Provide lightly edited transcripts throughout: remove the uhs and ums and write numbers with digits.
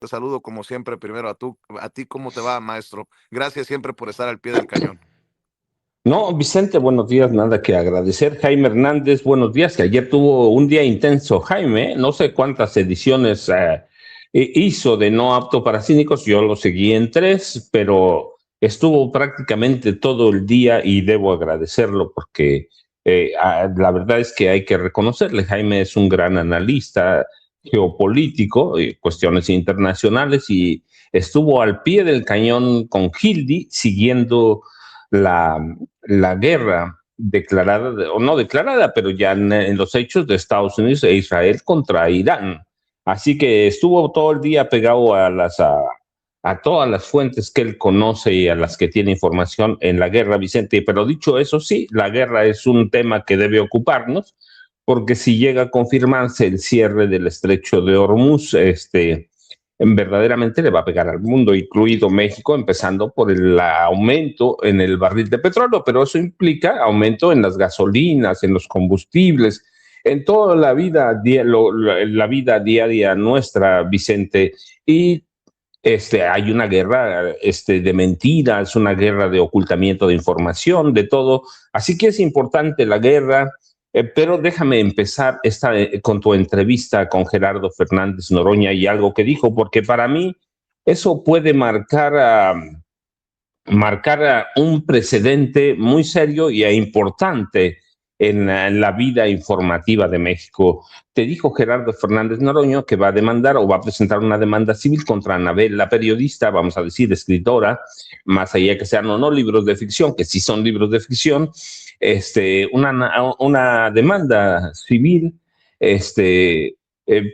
Te saludo como siempre, primero a ti, ¿cómo te va, maestro? Gracias siempre por estar al pie del cañón. No, Vicente, buenos días, nada que agradecer. Jaime Hernández, buenos días, que ayer tuvo un día intenso. Jaime, no sé cuántas ediciones hizo de No Apto para Cínicos, yo lo seguí en 3, pero estuvo prácticamente todo el día y debo agradecerlo porque la verdad es que hay que reconocerle, Jaime es un gran analista geopolítico, cuestiones internacionales, y estuvo al pie del cañón con Hildy siguiendo la, la guerra declarada, o no declarada, pero ya en los hechos de Estados Unidos e Israel contra Irán. Así que estuvo todo el día pegado a todas las fuentes que él conoce y a las que tiene información en la guerra, Vicente. Pero dicho eso, sí, la guerra es un tema que debe ocuparnos, porque si llega a confirmarse el cierre del estrecho de Hormuz, verdaderamente le va a pegar al mundo, incluido México, empezando por el aumento en el barril de petróleo, pero eso implica aumento en las gasolinas, en los combustibles, en toda la vida diaria nuestra, Vicente. Y hay una guerra de mentiras, una guerra de ocultamiento de información, de todo. Así que es importante la guerra, pero déjame empezar con tu entrevista con Gerardo Fernández Noroña y algo que dijo, porque para mí eso puede marcar un precedente muy serio y importante en la vida informativa de México. Te dijo Gerardo Fernández Noroña que va a demandar o va a presentar una demanda civil contra Anabel, la periodista, vamos a decir, escritora, más allá que sean o no libros de ficción, que sí son libros de ficción, una demanda civil,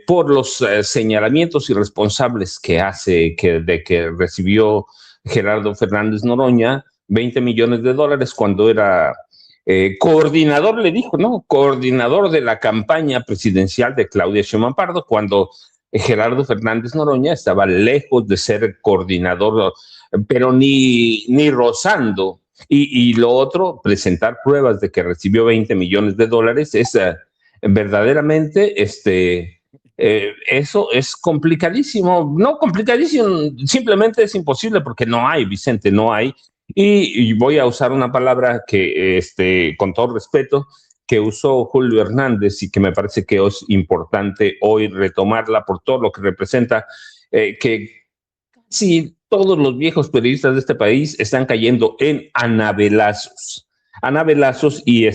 por los señalamientos irresponsables que hace de que recibió Gerardo Fernández Noroña 20 millones de dólares cuando era coordinador, le dijo, ¿no? Coordinador de la campaña presidencial de Claudia Sheinbaum Pardo, cuando Gerardo Fernández Noroña estaba lejos de ser coordinador, pero ni rozando. Y lo otro, presentar pruebas de que recibió 20 millones de dólares, es verdaderamente eso es complicadísimo, no complicadísimo, simplemente es imposible porque no hay, Vicente, no hay. Y voy a usar una palabra que, con todo respeto, que usó Julio Hernández y que me parece que es importante hoy retomarla por todo lo que representa, que sí, todos los viejos periodistas de este país están cayendo en anabelazos. Anabelazos ¿y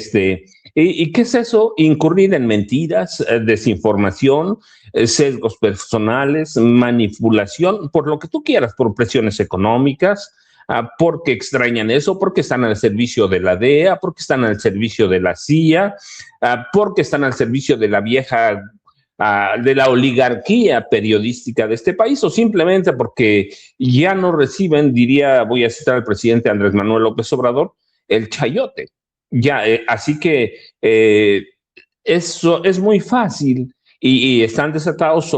qué es eso? Incurrir en mentiras, desinformación, sesgos personales, manipulación, por lo que tú quieras, por presiones económicas, porque extrañan eso, porque están al servicio de la DEA, porque están al servicio de la CIA, porque están al servicio de la vieja de la oligarquía periodística de este país, o simplemente porque ya no reciben, voy a citar al presidente Andrés Manuel López Obrador, el chayote. Ya, así que eso es muy fácil y están desatados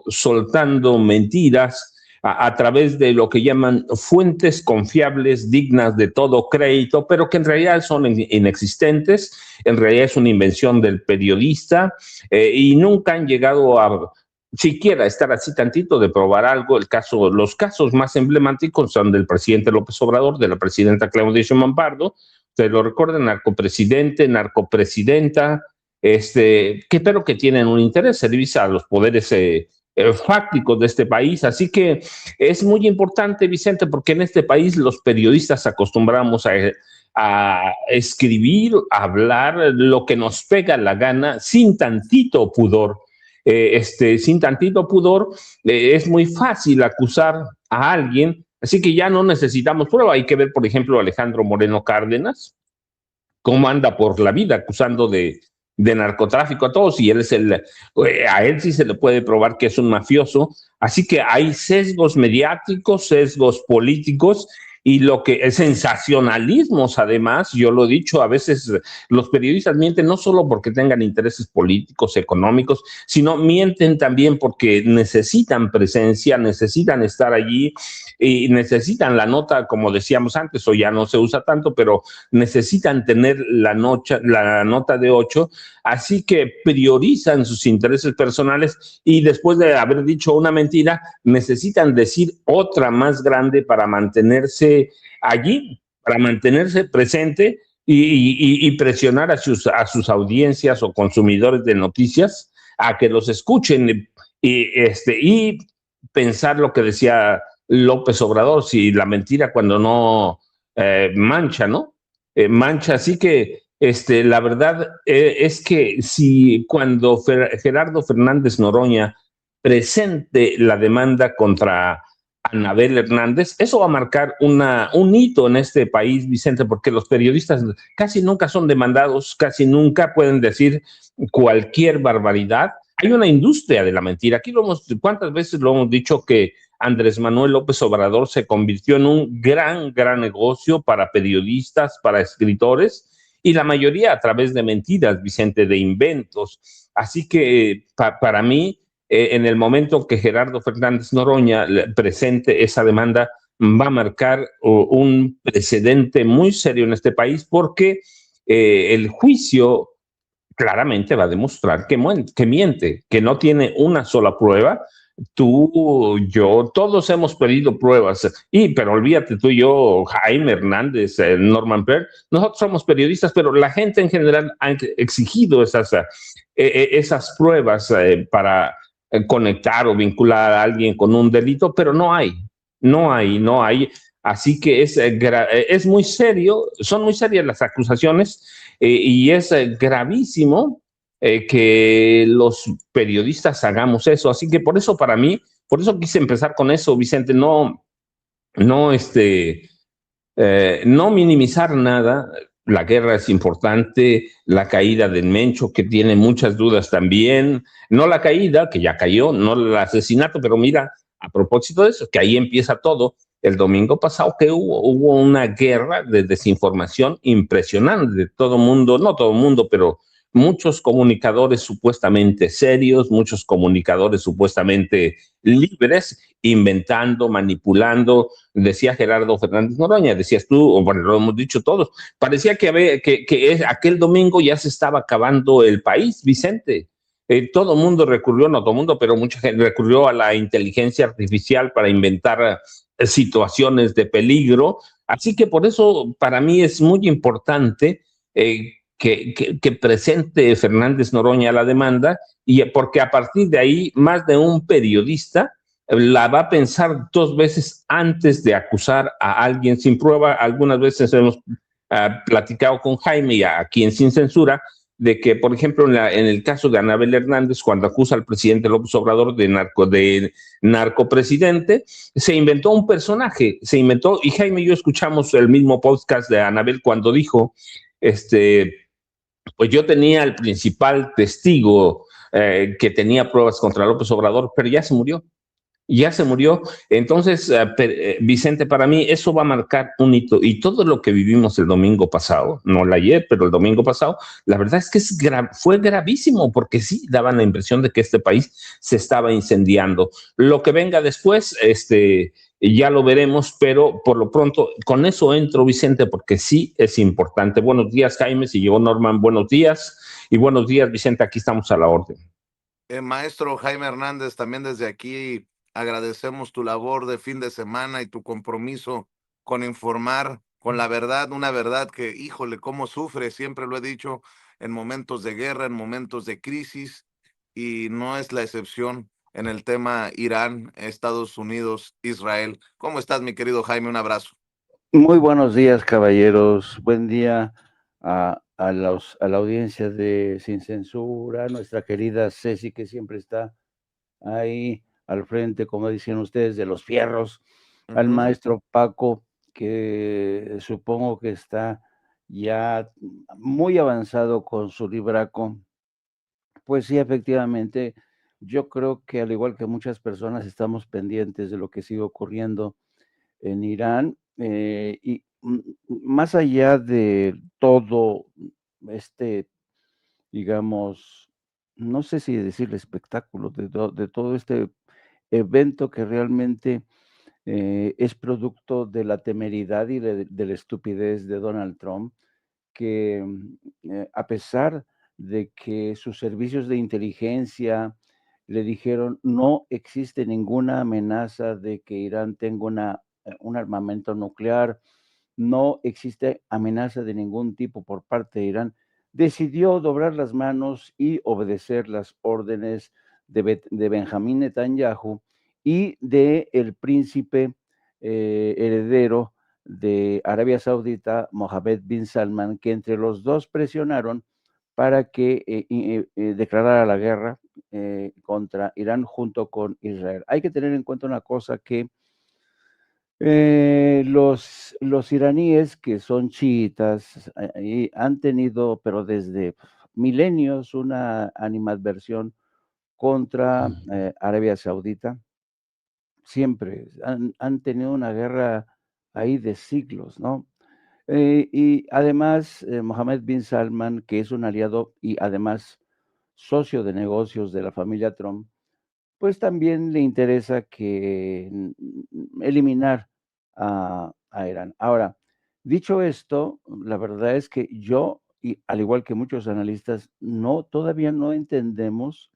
soltando mentiras a través de lo que llaman fuentes confiables, dignas de todo crédito, pero que en realidad son inexistentes, en realidad es una invención del periodista, y nunca han llegado a siquiera estar así tantito de probar algo. Los casos más emblemáticos son del presidente López Obrador, de la presidenta Claudia Sheinbaum Pardo, ustedes lo recuerdan, narcopresidente, narcopresidenta, pero que tienen un interés, servir a los poderes fácticos de este país. Así que es muy importante, Vicente, porque en este país los periodistas acostumbramos a escribir, a hablar lo que nos pega la gana, sin tantito pudor. Sin tantito pudor, es muy fácil acusar a alguien, así que ya no necesitamos prueba. Hay que ver, por ejemplo, a Alejandro Moreno Cárdenas, cómo anda por la vida acusando de narcotráfico a todos, y a él sí se le puede probar que es un mafioso. Así que hay sesgos mediáticos, sesgos políticos, y lo que es sensacionalismos, además, yo lo he dicho, a veces los periodistas mienten no solo porque tengan intereses políticos, económicos, sino mienten también porque necesitan presencia, necesitan estar allí y necesitan la nota, como decíamos antes, o ya no se usa tanto, pero necesitan tener la nota de 8, así que priorizan sus intereses personales y después de haber dicho una mentira, necesitan decir otra más grande para mantenerse allí, para mantenerse presente y presionar a sus audiencias o consumidores de noticias a que los escuchen y pensar lo que decía López Obrador, si la mentira cuando no mancha, ¿no? Mancha, así que la verdad es que si cuando Gerardo Fernández Noroña presente la demanda contra Anabel Hernández, eso va a marcar un hito en este país, Vicente, porque los periodistas casi nunca son demandados, casi nunca pueden decir cualquier barbaridad. Hay una industria de la mentira. Aquí ¿cuántas veces lo hemos dicho que Andrés Manuel López Obrador se convirtió en un gran negocio para periodistas, para escritores, y la mayoría a través de mentiras, Vicente, de inventos. Así que para mí, en el momento que Gerardo Fernández Noroña presente esa demanda, va a marcar un precedente muy serio en este país porque el juicio claramente va a demostrar que miente, que no tiene una sola prueba. Tú, yo, todos hemos pedido pruebas, pero olvídate tú y yo, Jaime Hernández, Norman Perr, nosotros somos periodistas, pero la gente en general ha exigido esas pruebas para conectar o vincular a alguien con un delito, pero no hay. Así que es muy serio, son muy serias las acusaciones y es gravísimo que los periodistas hagamos eso. Así que por eso para mí, por eso quise empezar con eso, Vicente, no, no minimizar nada. La guerra es importante, la caída del Mencho, que tiene muchas dudas también, no la caída, que ya cayó, no el asesinato, pero mira, a propósito de eso, que ahí empieza todo. El domingo pasado que hubo una guerra de desinformación impresionante. Todo mundo, no todo mundo, pero muchos comunicadores supuestamente serios, muchos comunicadores supuestamente libres, inventando, manipulando. Decía Gerardo Fernández Noroña, decías tú, o bueno, lo hemos dicho todos, parecía que aquel domingo ya se estaba acabando el país, Vicente. Todo el mundo recurrió, no todo el mundo, pero mucha gente recurrió a la inteligencia artificial para inventar situaciones de peligro. Así que por eso para mí es muy importante que presente Fernández Noroña la demanda, y porque a partir de ahí más de un periodista la va a pensar dos veces antes de acusar a alguien sin prueba. Algunas veces hemos platicado con Jaime y aquí en Sin Censura de que, por ejemplo, en el caso de Anabel Hernández, cuando acusa al presidente López Obrador de narcopresidente, se inventó un personaje, y Jaime y yo escuchamos el mismo podcast de Anabel cuando dijo, pues yo tenía el principal testigo que tenía pruebas contra López Obrador, pero ya se murió. Entonces, Vicente, para mí eso va a marcar un hito, y todo lo que vivimos el domingo pasado, no el ayer, pero el domingo pasado, la verdad es que fue gravísimo, porque sí daban la impresión de que este país se estaba incendiando. Lo que venga después, ya lo veremos, pero por lo pronto con eso entro, Vicente, porque sí es importante. Buenos días, Jaime, si llegó Norman, buenos días, y buenos días, Vicente, aquí estamos a la orden. Maestro Jaime Hernández, también desde aquí agradecemos tu labor de fin de semana y tu compromiso con informar con la verdad, una verdad que, híjole, cómo sufre, siempre lo he dicho, en momentos de guerra, en momentos de crisis, y no es la excepción en el tema Irán, Estados Unidos, Israel. ¿Cómo estás, mi querido Jaime? Un abrazo. Muy buenos días, caballeros. Buen día a la audiencia de Sin Censura, a nuestra querida Ceci, que siempre está ahí al frente, como dicen ustedes, de los fierros, al maestro Paco, que supongo que está ya muy avanzado con su libraco. Pues sí, efectivamente, yo creo que al igual que muchas personas estamos pendientes de lo que sigue ocurriendo en Irán, y más allá de todo este, digamos, no sé si decirle espectáculo, de todo este evento que realmente es producto de la temeridad y de la estupidez de Donald Trump, que a pesar de que sus servicios de inteligencia le dijeron no existe ninguna amenaza de que Irán tenga un armamento nuclear, no existe amenaza de ningún tipo por parte de Irán, decidió doblar las manos y obedecer las órdenes de Benjamín Netanyahu y de el príncipe heredero de Arabia Saudita, Mohammed bin Salman, que entre los dos presionaron para que declarara la guerra contra Irán junto con Israel. Hay que tener en cuenta una cosa que los iraníes, que son chiitas, han tenido, pero desde milenios, una animadversión contra Arabia Saudita. Siempre han tenido una guerra ahí de siglos, ¿no? Y además, Mohammed bin Salman, que es un aliado y además socio de negocios de la familia Trump, pues también le interesa que eliminar a Irán. Ahora, dicho esto, la verdad es que yo, y al igual que muchos analistas, todavía no entendemos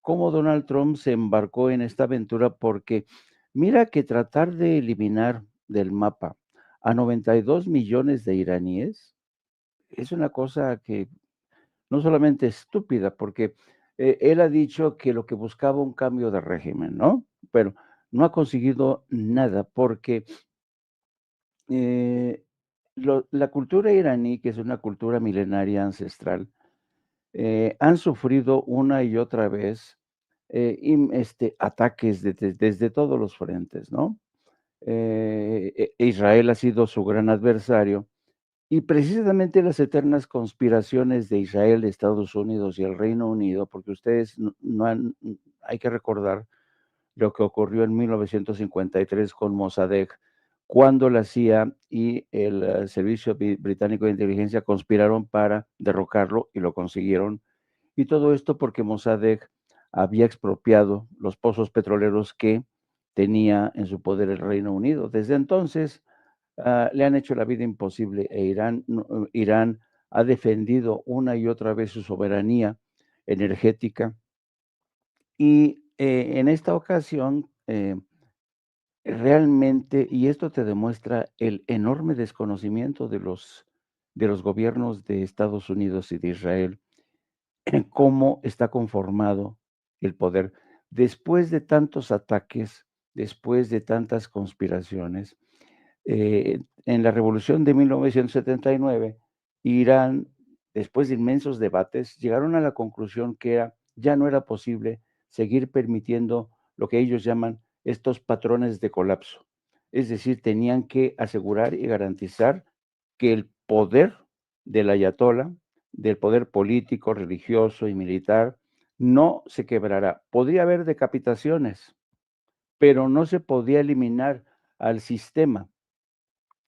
cómo Donald Trump se embarcó en esta aventura, porque mira que tratar de eliminar del mapa a 92 millones de iraníes es una cosa que no solamente estúpida, porque él ha dicho que lo que buscaba un cambio de régimen, ¿no? Pero no ha conseguido nada porque eh, la cultura iraní, que es una cultura milenaria ancestral, han sufrido una y otra vez ataques desde todos los frentes, ¿no? Israel ha sido su gran adversario y precisamente las eternas conspiraciones de Israel, Estados Unidos y el Reino Unido, porque ustedes no han, hay que recordar lo que ocurrió en 1953 con Mossadegh, cuando la CIA y el Servicio Británico de Inteligencia conspiraron para derrocarlo y lo consiguieron. Y todo esto porque Mossadegh había expropiado los pozos petroleros que tenía en su poder el Reino Unido. Desde entonces, le han hecho la vida imposible Irán ha defendido una y otra vez su soberanía energética y en esta ocasión realmente, y esto te demuestra el enorme desconocimiento de los gobiernos de Estados Unidos y de Israel en cómo está conformado el poder. Después de tantos ataques, después de tantas conspiraciones, en la revolución de 1979, Irán, después de inmensos debates, llegaron a la conclusión que ya no era posible seguir permitiendo lo que ellos llaman estos patrones de colapso. Es decir, tenían que asegurar y garantizar que el poder del ayatolá, del poder político, religioso y militar, no se quebrará. Podría haber decapitaciones, pero no se podía eliminar al sistema.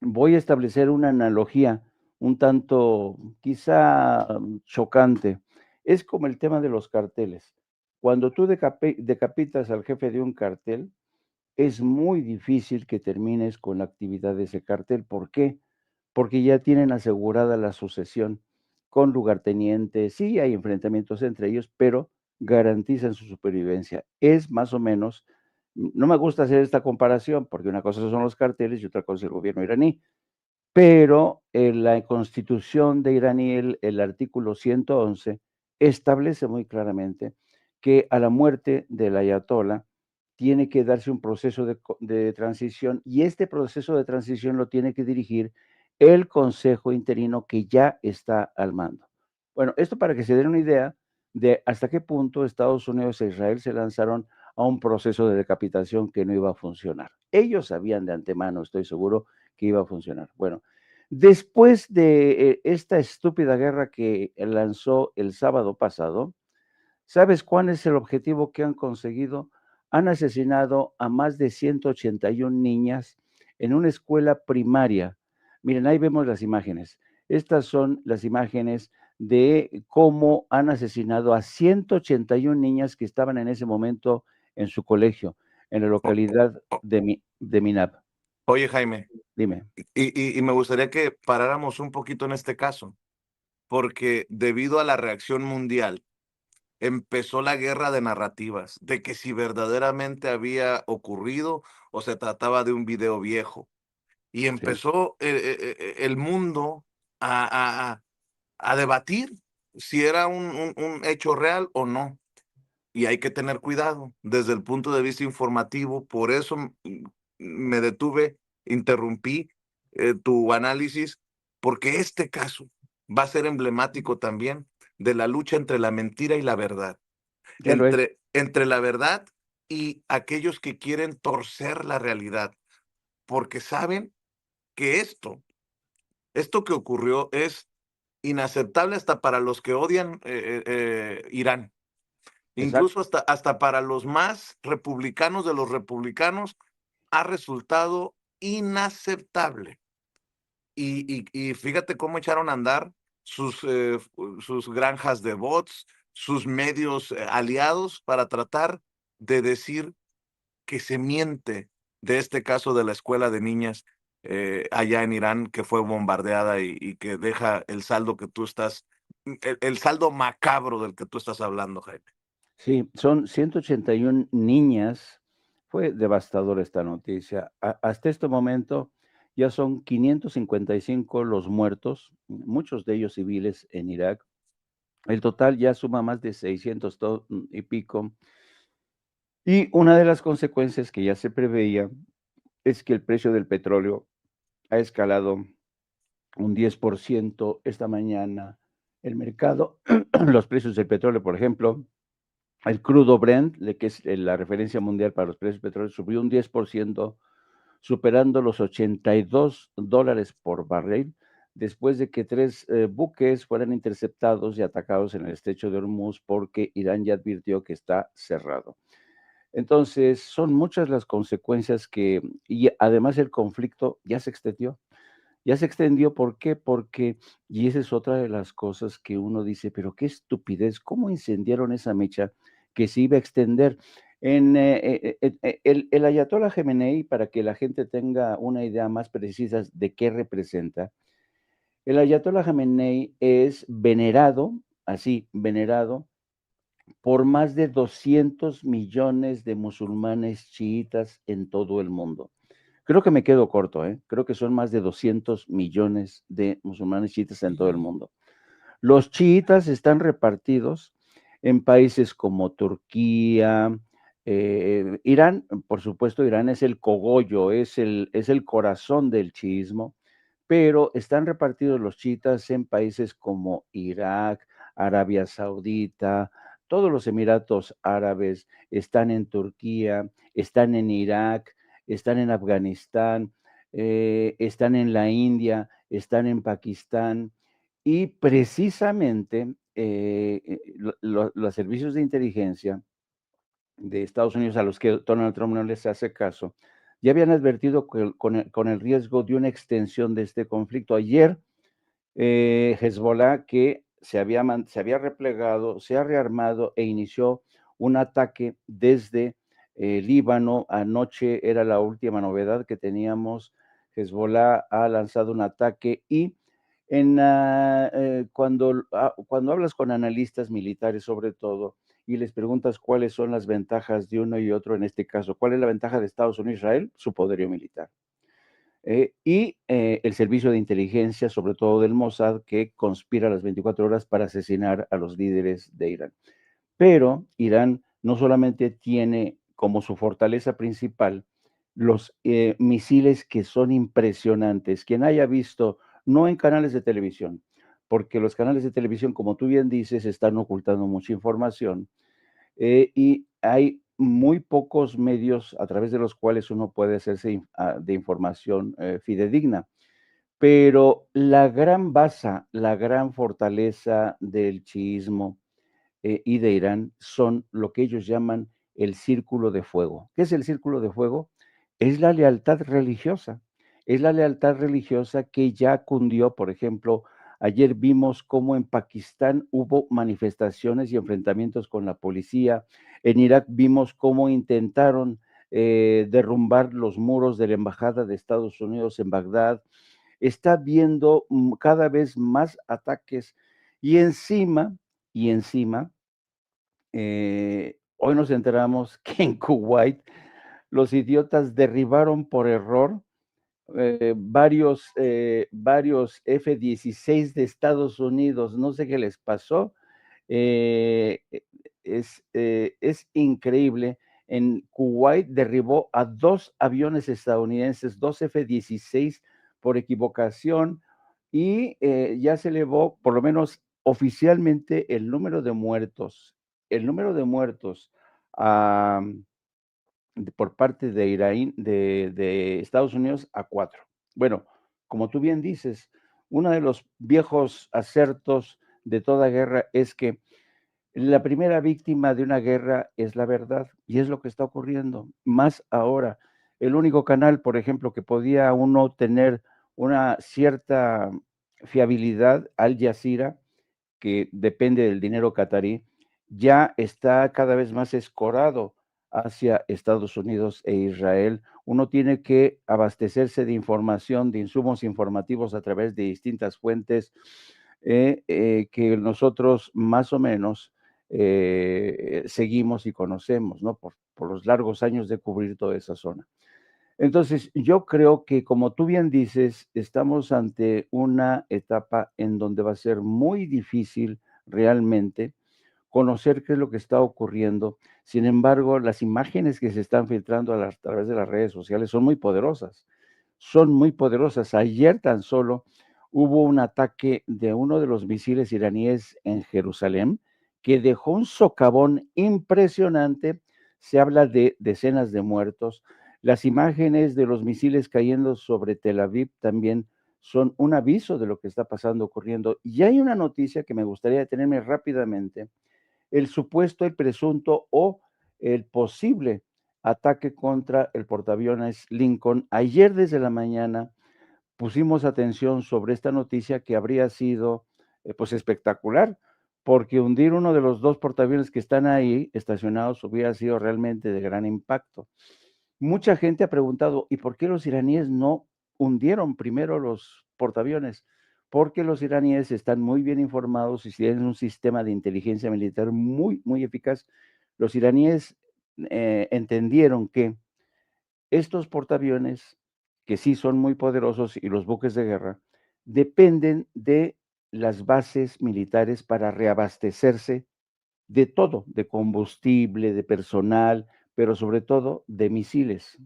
Voy a establecer una analogía un tanto quizá chocante. Es como el tema de los carteles. Cuando tú decapitas al jefe de un cartel, es muy difícil que termines con la actividad de ese cartel. ¿Por qué? Porque ya tienen asegurada la sucesión con lugartenientes. Sí, hay enfrentamientos entre ellos, pero garantizan su supervivencia. Es más o menos, no me gusta hacer esta comparación, porque una cosa son los carteles y otra cosa es el gobierno iraní, pero en la Constitución de iraní, el artículo 111, establece muy claramente que a la muerte del ayatolá tiene que darse un proceso de transición y este proceso de transición lo tiene que dirigir el Consejo Interino que ya está al mando. Bueno, esto para que se den una idea de hasta qué punto Estados Unidos e Israel se lanzaron a un proceso de decapitación que no iba a funcionar. Ellos sabían de antemano, estoy seguro, que iba a funcionar. Bueno, después de esta estúpida guerra que lanzó el sábado pasado, ¿sabes cuál es el objetivo que han conseguido? Han asesinado a más de 181 niñas en una escuela primaria. Miren, ahí vemos las imágenes. Estas son las imágenes de cómo han asesinado a 181 niñas que estaban en ese momento en su colegio, en la O- localidad o- de Minab. Oye, Jaime, Dime. y me gustaría que paráramos un poquito en este caso, porque debido a la reacción mundial, empezó la guerra de narrativas, de que si verdaderamente había ocurrido o se trataba de un video viejo. Y Sí, empezó el mundo a, a- a debatir si era un hecho real o no. Y hay que tener cuidado desde el punto de vista informativo. Por eso me detuve, interrumpí tu análisis, porque este caso va a ser emblemático también de la lucha entre la mentira y la verdad, ya lo es. entre la verdad y aquellos que quieren torcer la realidad, porque saben que esto que ocurrió es inaceptable hasta para los que odian Irán. Exacto. Incluso hasta para los más republicanos de los republicanos ha resultado inaceptable. Y fíjate cómo echaron a andar sus granjas de bots, sus medios aliados para tratar de decir que se miente de este caso de la escuela de niñas allá en Irán que fue bombardeada y que deja el saldo que tú estás, el saldo macabro del que tú estás hablando, Jaime. Sí, son 181 niñas. Fue devastadora esta noticia. Hasta este momento ya son 555 los muertos, muchos de ellos civiles en Irak. El total ya suma más de 600 y pico. Y una de las consecuencias que ya se preveía es que el precio del petróleo ha escalado un 10% esta mañana. El mercado, los precios del petróleo, por ejemplo, el crudo Brent, que es la referencia mundial para los precios del petróleo, subió un 10%, superando los $82 por barril, después de que 3 buques fueran interceptados y atacados en el estrecho de Hormuz, porque Irán ya advirtió que está cerrado. Entonces, son muchas las consecuencias y además el conflicto ya se extendió. Ya se extendió, ¿por qué? Porque, y esa es otra de las cosas que uno dice, pero qué estupidez, ¿cómo incendiaron esa mecha que se iba a extender? El ayatollah Jamenei, para que la gente tenga una idea más precisa de qué representa, el ayatollah Jamenei es venerado, así, venerado, por más de 200 millones de musulmanes chiitas en todo el mundo. Creo que me quedo corto, ¿eh? Creo que son más de 200 millones de musulmanes chiitas en todo el mundo. Los chiitas están repartidos en países como Turquía, Irán, por supuesto, Irán es el cogollo, es el corazón del chiismo, pero están repartidos los chiitas en países como Irak, Arabia Saudita, todos los Emiratos Árabes, están en Turquía, están en Irak, están en Afganistán, están en la India, están en Pakistán, y precisamente los servicios de inteligencia de Estados Unidos, a los que Donald Trump no les hace caso, ya habían advertido con el riesgo de una extensión de este conflicto. Ayer, Hezbollah, que se había replegado, se ha rearmado e inició un ataque desde Líbano. Anoche era la última novedad que teníamos. Hezbollah ha lanzado un ataque y cuando hablas con analistas militares, sobre todo, y les preguntas cuáles son las ventajas de uno y otro, en este caso, ¿cuál es la ventaja de Estados Unidos e Israel? Su poderío militar. El servicio de inteligencia, sobre todo del Mossad, que conspira las 24 horas para asesinar a los líderes de Irán. Pero Irán no solamente tiene como su fortaleza principal los misiles que son impresionantes. Quien haya visto, no en canales de televisión, porque los canales de televisión, como tú bien dices, están ocultando mucha información, y hay muy pocos medios a través de los cuales uno puede hacerse de información fidedigna. Pero la gran base, la gran fortaleza del chiismo y de Irán son lo que ellos llaman el círculo de fuego. ¿Qué es el círculo de fuego? Es la lealtad religiosa. es la lealtad religiosa que ya cundió. Por ejemplo, ayer vimos cómo en Pakistán hubo manifestaciones y enfrentamientos con la policía. En Irak vimos cómo intentaron derrumbar los muros de la embajada de Estados Unidos en Bagdad. Está viendo cada vez más ataques y encima, y encima, hoy nos enteramos que en Kuwait los idiotas derribaron por error varios F-16 de Estados Unidos. No sé qué les pasó. eh, es increíble. En Kuwait derribó a 2 aviones estadounidenses, 2 F-16 por equivocación, y ya se elevó, por lo menos oficialmente, el número de muertos. El número de muertos por parte de Irán, de Estados Unidos, a 4. Bueno, como tú bien dices, uno de los viejos acertos de toda guerra es que la primera víctima de una guerra es la verdad, y es lo que está ocurriendo, más ahora. El único canal, por ejemplo, que podía uno tener una cierta fiabilidad, Al Jazeera, que depende del dinero catarí, ya está cada vez más escorado hacia Estados Unidos e Israel. Uno tiene que abastecerse de información, de insumos informativos a través de distintas fuentes que nosotros más o menos seguimos y conocemos, ¿no? Por los largos años de cubrir toda esa zona. Entonces, yo creo que, como tú bien dices, estamos ante una etapa en donde va a ser muy difícil realmente conocer qué es lo que está ocurriendo. Sin embargo, las imágenes que se están filtrando a través de las redes sociales son muy poderosas. Son muy poderosas. Ayer tan solo hubo un ataque de uno de los misiles iraníes en Jerusalén que dejó un socavón impresionante. Se habla de decenas de muertos. Las imágenes de los misiles cayendo sobre Tel Aviv también son un aviso de lo que está pasando, ocurriendo. Y hay una noticia que me gustaría detenerme rápidamente: el supuesto, el presunto o el posible ataque contra el portaaviones Lincoln. Ayer desde la mañana pusimos atención sobre esta noticia que habría sido pues espectacular, porque hundir uno de los 2 portaaviones que están ahí estacionados hubiera sido realmente de gran impacto. Mucha gente ha preguntado, ¿y por qué los iraníes no hundieron primero los portaaviones? Porque los iraníes están muy bien informados y tienen un sistema de inteligencia militar muy, muy eficaz. Los iraníes entendieron que estos portaaviones, que sí son muy poderosos, y los buques de guerra, dependen de las bases militares para reabastecerse de todo, de combustible, de personal, pero sobre todo de misiles.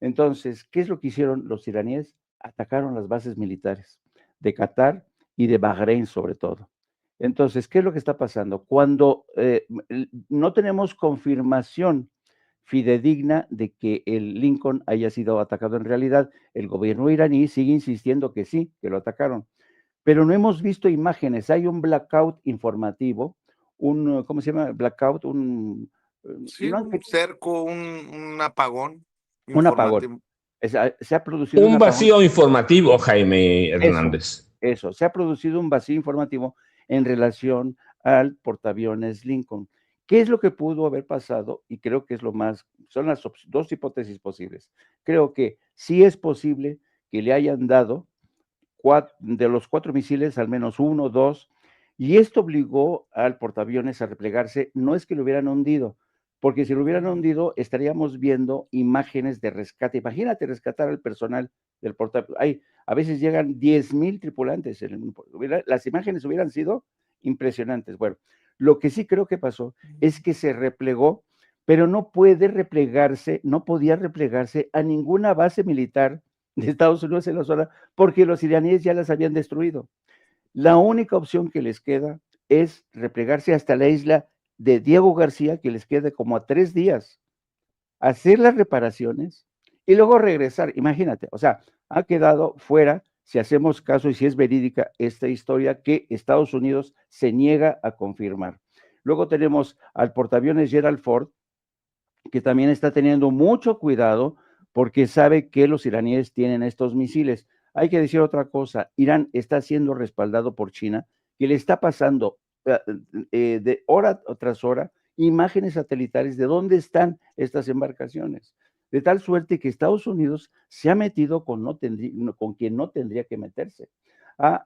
Entonces, ¿qué es lo que hicieron los iraníes? Atacaron las bases militares de Qatar y de Bahrein sobre todo. Entonces, ¿qué es lo que está pasando? Cuando no tenemos confirmación fidedigna de que el Lincoln haya sido atacado en realidad, el gobierno iraní sigue insistiendo que sí, que lo atacaron, pero no hemos visto imágenes. Hay un blackout informativo, ¿cómo se llama? Blackout, Sí, no, un cerco, un apagón un apagón. informativo. Se ha producido un Un apagón. vacío informativo, Jaime Hernández. Eso, se ha producido un vacío informativo en relación al portaaviones Lincoln. ¿Qué es lo que pudo haber pasado? Y creo que es son las 2 hipótesis posibles. Creo que sí es posible que le hayan dado de los 4 misiles, al menos 1, 2, y esto obligó al portaaviones a replegarse. No es que lo hubieran hundido, porque si lo hubieran hundido estaríamos viendo imágenes de rescate. Imagínate rescatar al personal del portaaviones. A veces llegan 10,000 tripulantes. Las imágenes hubieran sido impresionantes. Bueno, lo que sí creo que pasó es que se replegó, pero no podía replegarse a ninguna base militar de Estados Unidos en la zona, porque los iraníes ya las habían destruido. La única opción que les queda es replegarse hasta la isla de Diego García, que les queda como a 3 días, hacer las reparaciones y luego regresar. Imagínate, o sea, ha quedado fuera, si hacemos caso y si es verídica esta historia, que Estados Unidos se niega a confirmar. Luego tenemos al portaaviones Gerald Ford, que también está teniendo mucho cuidado porque sabe que los iraníes tienen estos misiles. Hay que decir otra cosa, Irán está siendo respaldado por China, que le está pasando de hora tras hora imágenes satelitales de dónde están estas embarcaciones, de tal suerte que Estados Unidos se ha metido con quien no tendría que meterse.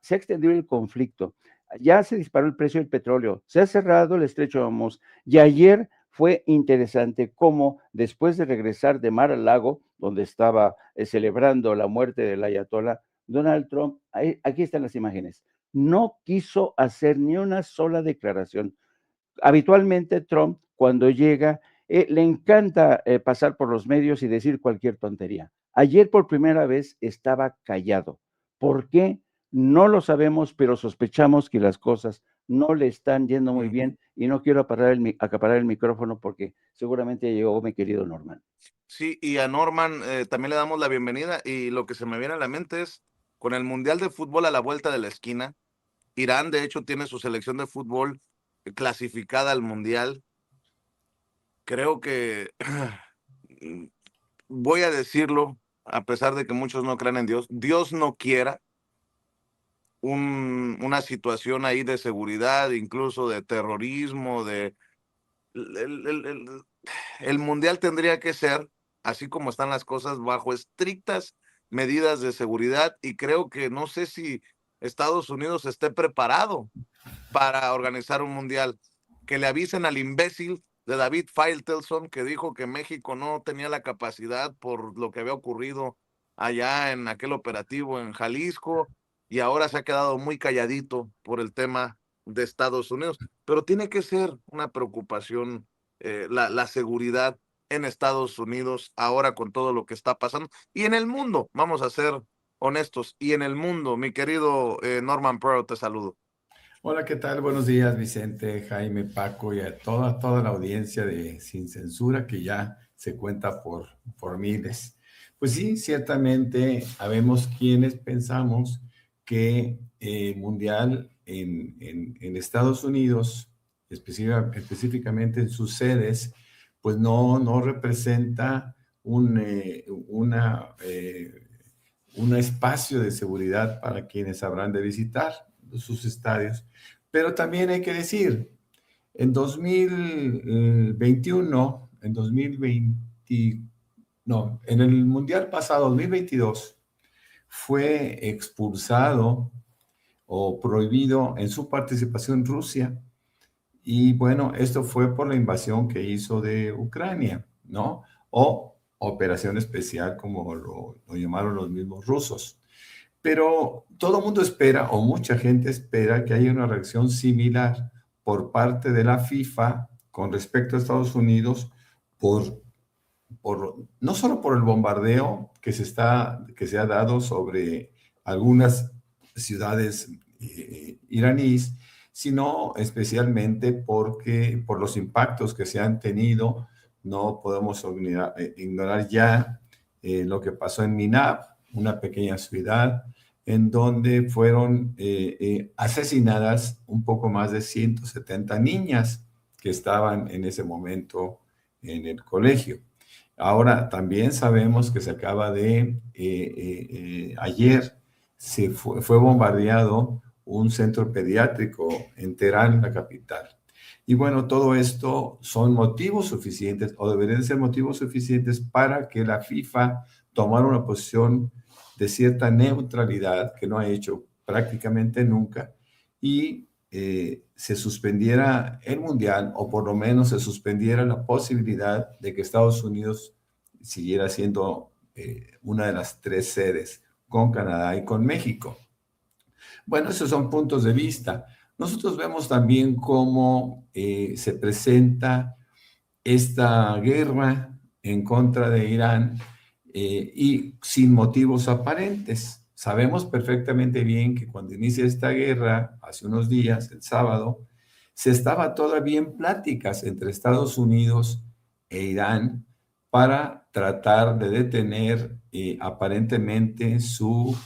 Se ha extendido el conflicto, ya se disparó el precio del petróleo, se ha cerrado el estrecho de Hormuz, y ayer fue interesante cómo después de regresar de Mar-a-Lago, donde estaba celebrando la muerte del ayatolá, Donald Trump, aquí están las imágenes, no quiso hacer ni una sola declaración. Habitualmente Trump, cuando llega, le encanta pasar por los medios y decir cualquier tontería. Ayer por primera vez estaba callado. ¿Por qué? No lo sabemos, pero sospechamos que las cosas no le están yendo muy bien y no quiero acaparar el micrófono porque seguramente llegó mi querido Norman. Sí, y a Norman también le damos la bienvenida, y lo que se me viene a la mente es, con el Mundial de Fútbol a la vuelta de la esquina, Irán de hecho tiene su selección de fútbol clasificada al Mundial. Creo que voy a decirlo, a pesar de que muchos no crean en Dios, Dios no quiera una situación ahí de seguridad, incluso de terrorismo, el Mundial tendría que ser, así como están las cosas, bajo estrictas medidas de seguridad, y creo que no sé si Estados Unidos esté preparado para organizar un Mundial. Que le avisen al imbécil de David Faitelson, que dijo que México no tenía la capacidad por lo que había ocurrido allá en aquel operativo en Jalisco, y ahora se ha quedado muy calladito por el tema de Estados Unidos. Pero tiene que ser una preocupación la seguridad en Estados Unidos ahora con todo lo que está pasando. Y en el mundo, vamos a ser honestos, y en el mundo, mi querido Norman Pearl, te saludo. Hola, ¿qué tal? Buenos días, Vicente, Jaime, Paco y a toda la audiencia de Sin Censura, que ya se cuenta por miles. Pues sí, ciertamente habemos quienes pensamos que Mundial en Estados Unidos, específicamente en sus sedes, pues no representa un espacio de seguridad para quienes habrán de visitar sus estadios. Pero también hay que decir, en 2021, en el Mundial pasado, 2022, fue expulsado o prohibido en su participación Rusia. Y bueno, esto fue por la invasión que hizo de Ucrania, ¿no? O operación especial, como lo llamaron los mismos rusos. Pero todo el mundo espera, o mucha gente espera, que haya una reacción similar por parte de la FIFA con respecto a Estados Unidos, no solo por el bombardeo que se ha dado sobre algunas ciudades iraníes, sino especialmente por los impactos que se han tenido. No podemos ignorar ya lo que pasó en Minab, una pequeña ciudad en donde fueron asesinadas un poco más de 170 niñas que estaban en ese momento en el colegio. Ahora, también sabemos que se acaba de, ayer fue bombardeado un centro pediátrico en Teherán, la capital. Y bueno, todo esto son motivos suficientes, o deberían ser motivos suficientes para que la FIFA tomara una posición de cierta neutralidad, que no ha hecho prácticamente nunca, y se suspendiera el Mundial, o por lo menos se suspendiera la posibilidad de que Estados Unidos siguiera siendo una de las 3 sedes, con Canadá y con México. Bueno, esos son puntos de vista. Nosotros vemos también cómo se presenta esta guerra en contra de Irán y sin motivos aparentes. Sabemos perfectamente bien que cuando inicia esta guerra, hace unos días, el sábado, se estaba todavía en pláticas entre Estados Unidos e Irán para tratar de detener aparentemente su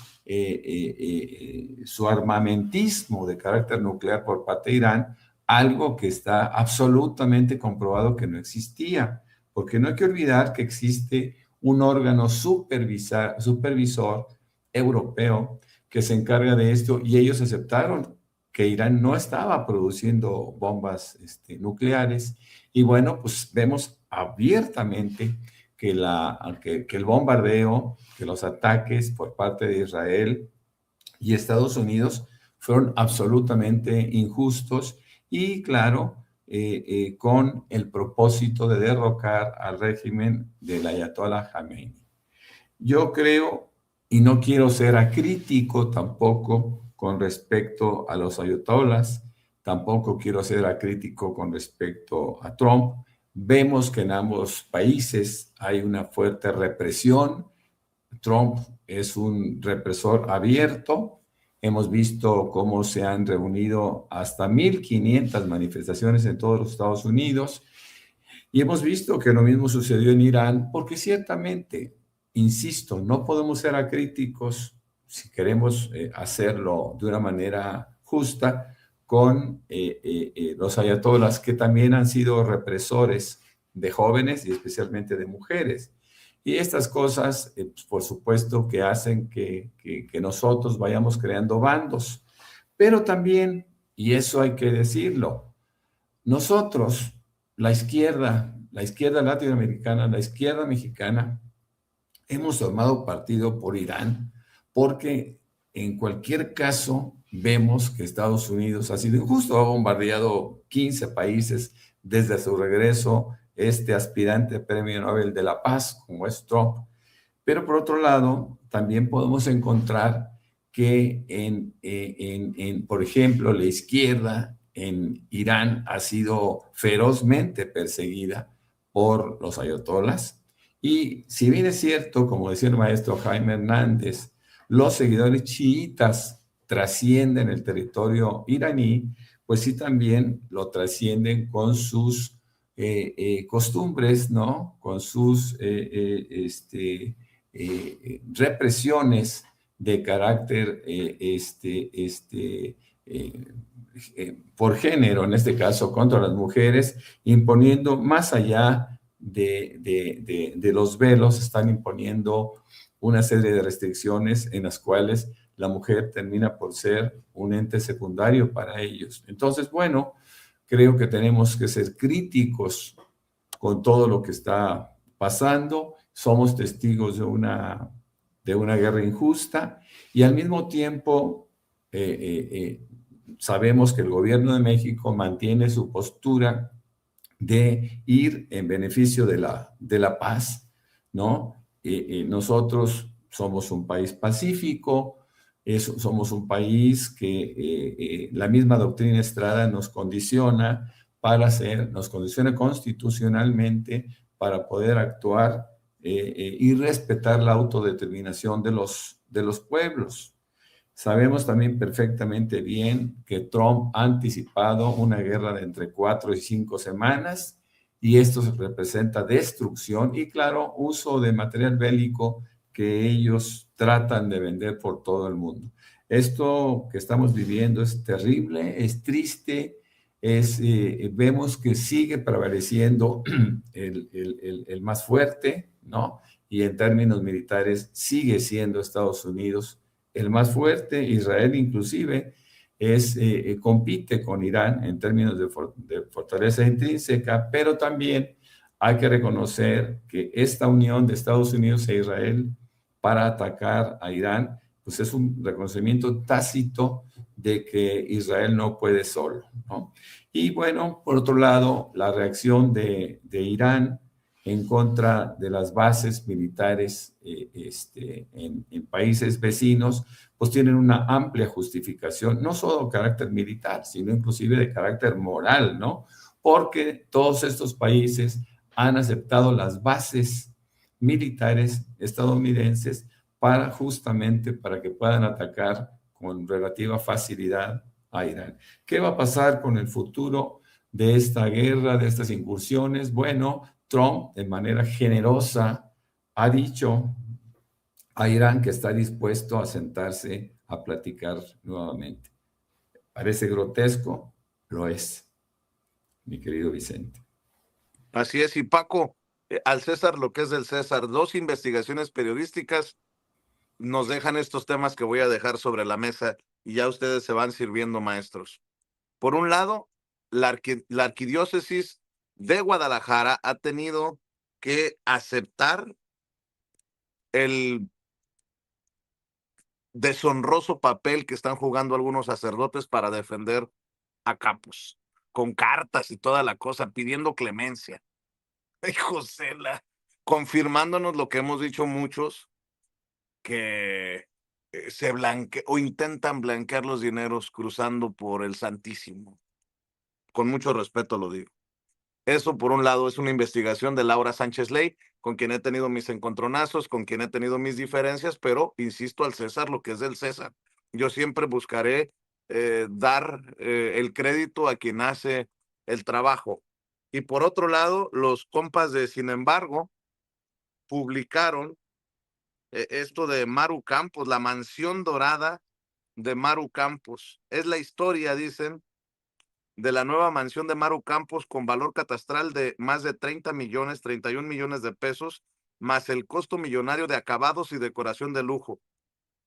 armamentismo de carácter nuclear por parte de Irán, algo que está absolutamente comprobado que no existía, porque no hay que olvidar que existe un órgano supervisor europeo que se encarga de esto, y ellos aceptaron que Irán no estaba produciendo bombas nucleares. Y bueno, pues vemos abiertamente que el bombardeo, que los ataques por parte de Israel y Estados Unidos fueron absolutamente injustos y, claro, con el propósito de derrocar al régimen del Ayatollah Khamenei. Yo creo, y no quiero ser acrítico tampoco con respecto a los ayatolás, tampoco quiero ser acrítico con respecto a Trump. Vemos que en ambos países hay una fuerte represión. Trump es un represor abierto. Hemos visto cómo se han reunido hasta 1,500 manifestaciones en todos los Estados Unidos. Y hemos visto que lo mismo sucedió en Irán, porque ciertamente, insisto, no podemos ser acríticos si queremos hacerlo de una manera justa con los ayatolás, que también han sido represores de jóvenes y especialmente de mujeres. Y estas cosas, pues, por supuesto, que hacen que nosotros vayamos creando bandos. Pero también, y eso hay que decirlo, nosotros, la izquierda latinoamericana, la izquierda mexicana, hemos tomado partido por Irán porque en cualquier caso vemos que Estados Unidos ha sido injusto, ha bombardeado 15 países desde su regreso, este aspirante a Premio Nobel de la Paz, como es Trump. Pero por otro lado, también podemos encontrar que por ejemplo, la izquierda en Irán ha sido ferozmente perseguida por los ayatolás. Y si bien es cierto, como decía el maestro Jaime Hernández, los seguidores chiitas trascienden el territorio iraní, pues sí también lo trascienden con sus costumbres, ¿no? Con sus represiones de carácter por género, en este caso contra las mujeres, imponiendo más allá de los velos, están imponiendo una serie de restricciones en las cuales la mujer termina por ser un ente secundario para ellos. Entonces, bueno, creo que tenemos que ser críticos con todo lo que está pasando. Somos testigos de una guerra injusta y al mismo tiempo sabemos que el gobierno de México mantiene su postura de ir en beneficio de la paz, ¿no? Nosotros somos un país pacífico, somos un país que la misma doctrina Estrada nos condiciona nos condiciona constitucionalmente para poder actuar y respetar la autodeterminación de los pueblos. Sabemos también perfectamente bien que Trump ha anticipado una guerra de entre 4 y 5 semanas y esto representa destrucción y, claro, uso de material bélico que ellos tratan de vender por todo el mundo. Esto que estamos viviendo es terrible, es triste, vemos que sigue prevaleciendo el más fuerte, ¿no? Y en términos militares sigue siendo Estados Unidos el más fuerte. Israel inclusive compite con Irán en términos de fortaleza intrínseca, pero también hay que reconocer que esta unión de Estados Unidos e Israel para atacar a Irán, pues es un reconocimiento tácito de que Israel no puede solo, ¿no? Y bueno, por otro lado, la reacción de Irán en contra de las bases militares en países vecinos, pues tienen una amplia justificación, no solo de carácter militar, sino inclusive de carácter moral, ¿no? Porque todos estos países han aceptado las bases militares estadounidenses justamente para que puedan atacar con relativa facilidad a Irán. ¿Qué va a pasar con el futuro de esta guerra, de estas incursiones? Bueno, Trump, de manera generosa, ha dicho a Irán que está dispuesto a sentarse a platicar nuevamente. Parece grotesco, lo es, mi querido Vicente. Así es, y Paco, al César lo que es del César. 2 investigaciones periodísticas nos dejan estos temas que voy a dejar sobre la mesa y ya ustedes se van sirviendo, maestros. Por un lado, la arquidiócesis de Guadalajara ha tenido que aceptar el deshonroso papel que están jugando algunos sacerdotes para defender a Campos, con cartas y toda la cosa, pidiendo clemencia. Ay, Josela, confirmándonos lo que hemos dicho muchos, que se blanquean o intentan blanquear los dineros cruzando por el Santísimo. Con mucho respeto lo digo. Eso, por un lado, es una investigación de Laura Sánchez Ley, con quien he tenido mis encontronazos, con quien he tenido mis diferencias, pero insisto, al César lo que es del César. Yo siempre buscaré dar el crédito a quien hace el trabajo. Y por otro lado, los compas de Sin embargo publicaron esto de Maru Campos, la mansión dorada de Maru Campos. Es la historia, dicen, de la nueva mansión de Maru Campos con valor catastral de más de 30 millones, 31 millones de pesos, más el costo millonario de acabados y decoración de lujo.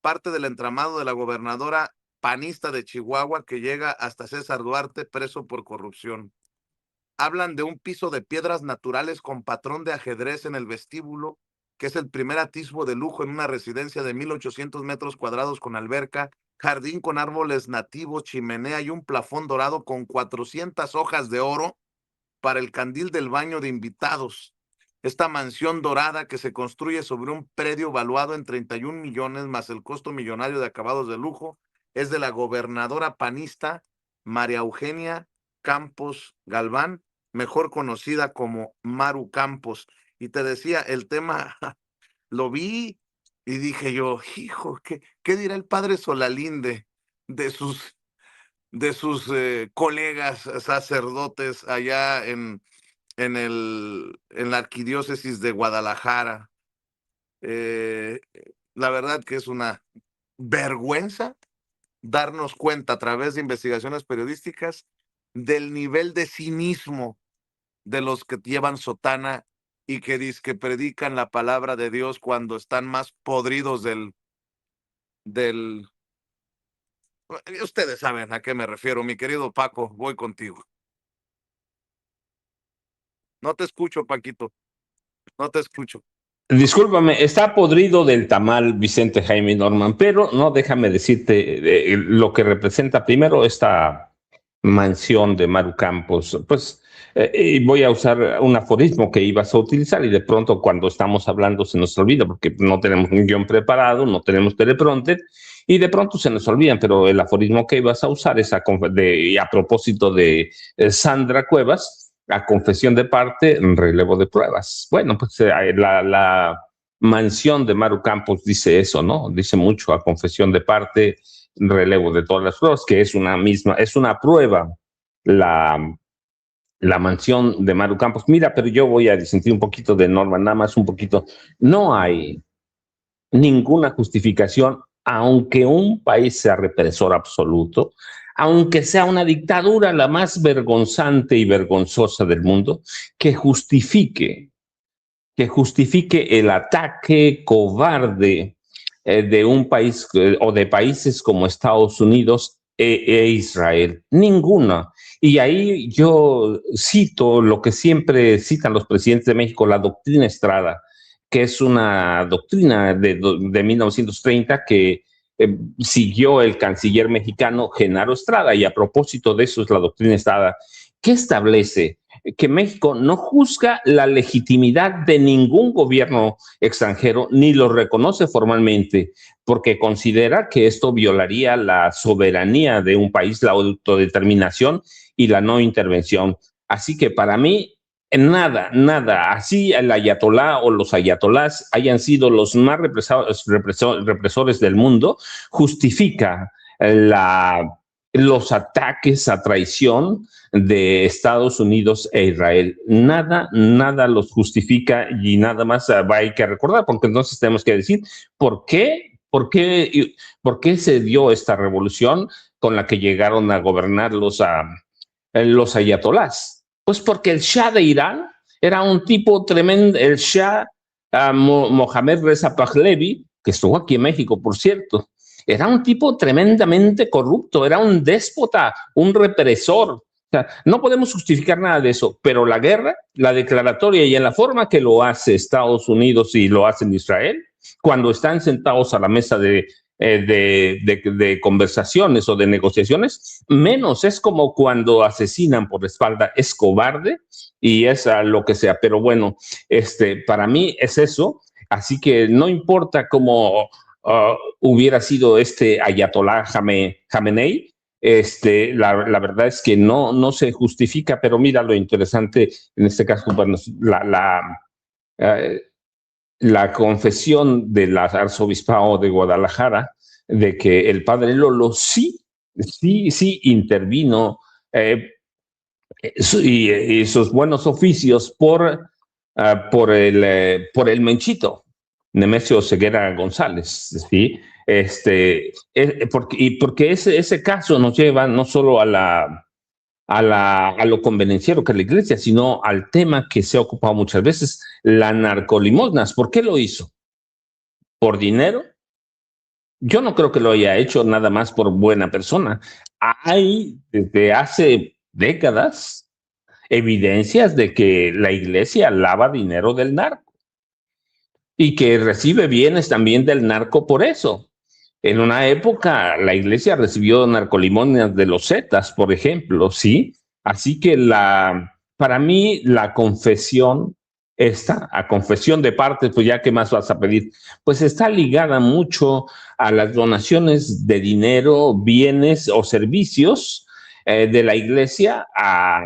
Parte del entramado de la gobernadora panista de Chihuahua que llega hasta César Duarte, preso por corrupción. Hablan de un piso de piedras naturales con patrón de ajedrez en el vestíbulo, que es el primer atisbo de lujo en una residencia de 1,800 metros cuadrados con alberca, jardín con árboles nativos, chimenea y un plafón dorado con 400 hojas de oro para el candil del baño de invitados. Esta mansión dorada que se construye sobre un predio valuado en 31 millones más el costo millonario de acabados de lujo es de la gobernadora panista María Eugenia Campos Galván, mejor conocida como Maru Campos. Y te decía, el tema lo vi y dije yo, hijo, ¿qué dirá el padre Solalinde de sus colegas sacerdotes allá en la arquidiócesis de Guadalajara? La verdad que es una vergüenza darnos cuenta a través de investigaciones periodísticas del nivel de cinismo de los que llevan sotana y que predican la palabra de Dios cuando están más podridos del... Ustedes saben a qué me refiero, mi querido Paco, voy contigo. No te escucho, Paquito, no te escucho. Discúlpame, está podrido del tamal Vicente Jaime Norman, pero no, déjame decirte lo que representa primero esta mansión de Maru Campos. Pues voy a usar un aforismo que ibas a utilizar y de pronto cuando estamos hablando se nos olvida porque no tenemos un guión preparado, no tenemos teleprompter y de pronto se nos olvidan, pero el aforismo que ibas a usar es a propósito de Sandra Cuevas, a confesión de parte, relevo de pruebas. Bueno, pues la mansión de Maru Campos dice eso, ¿no? Dice mucho a confesión de parte, relevo de todas las pruebas, que es una prueba la mansión de Maru Campos. Mira, pero yo voy a disentir un poquito de Norma, nada más un poquito. No hay ninguna justificación, aunque un país sea represor absoluto, aunque sea una dictadura la más vergonzante y vergonzosa del mundo, que justifique el ataque cobarde de un país o de países como Estados Unidos e Israel. Ninguna. Y ahí yo cito lo que siempre citan los presidentes de México, la doctrina Estrada, que es una doctrina de 1930 que siguió el canciller mexicano Genaro Estrada, y a propósito de eso es la doctrina Estrada, que establece que México no juzga la legitimidad de ningún gobierno extranjero ni lo reconoce formalmente, porque considera que esto violaría la soberanía de un país, la autodeterminación y la no intervención. Así que para mí, nada, así el ayatolá o los ayatolás hayan sido los más represores del mundo, justifica los ataques a traición de Estados Unidos e Israel. Nada los justifica y nada más hay que recordar, porque entonces tenemos que decir, ¿por qué se dio esta revolución con la que llegaron a gobernar los ayatolás? Pues porque el Shah de Irán Era un tipo tremendo, el Shah Mohamed Reza Pahlavi, que estuvo aquí en México, por cierto. Era un tipo tremendamente corrupto, era un déspota, un represor. O sea, no podemos justificar nada de eso, pero la guerra, la declaratoria y en la forma que lo hace Estados Unidos y lo hace en Israel, cuando están sentados a la mesa de conversaciones o de negociaciones, menos es como cuando asesinan por la espalda, es cobarde y es a lo que sea. Pero bueno, para mí es eso, así que no importa cómo hubiera sido Ayatollah Khamenei, la verdad es que no se justifica, pero mira lo interesante en este caso, bueno, la confesión del arzobispado de Guadalajara de que el padre Lolo sí intervino y sus buenos oficios por el Menchito, Nemesio Ceguera González, ¿sí? Porque ese caso nos lleva no solo a lo convenenciero que es la iglesia, sino al tema que se ha ocupado muchas veces, la narcolimosnas. ¿Por qué lo hizo? ¿Por dinero? Yo no creo que lo haya hecho nada más por buena persona. Hay desde hace décadas evidencias de que la iglesia lava dinero del narco y que recibe bienes también del narco por eso. En una época la iglesia recibió narcolimosnas de los Zetas, por ejemplo, ¿sí? Así que para mí la confesión, a confesión de partes, pues ya qué más vas a pedir, pues está ligada mucho a las donaciones de dinero, bienes o servicios de la iglesia a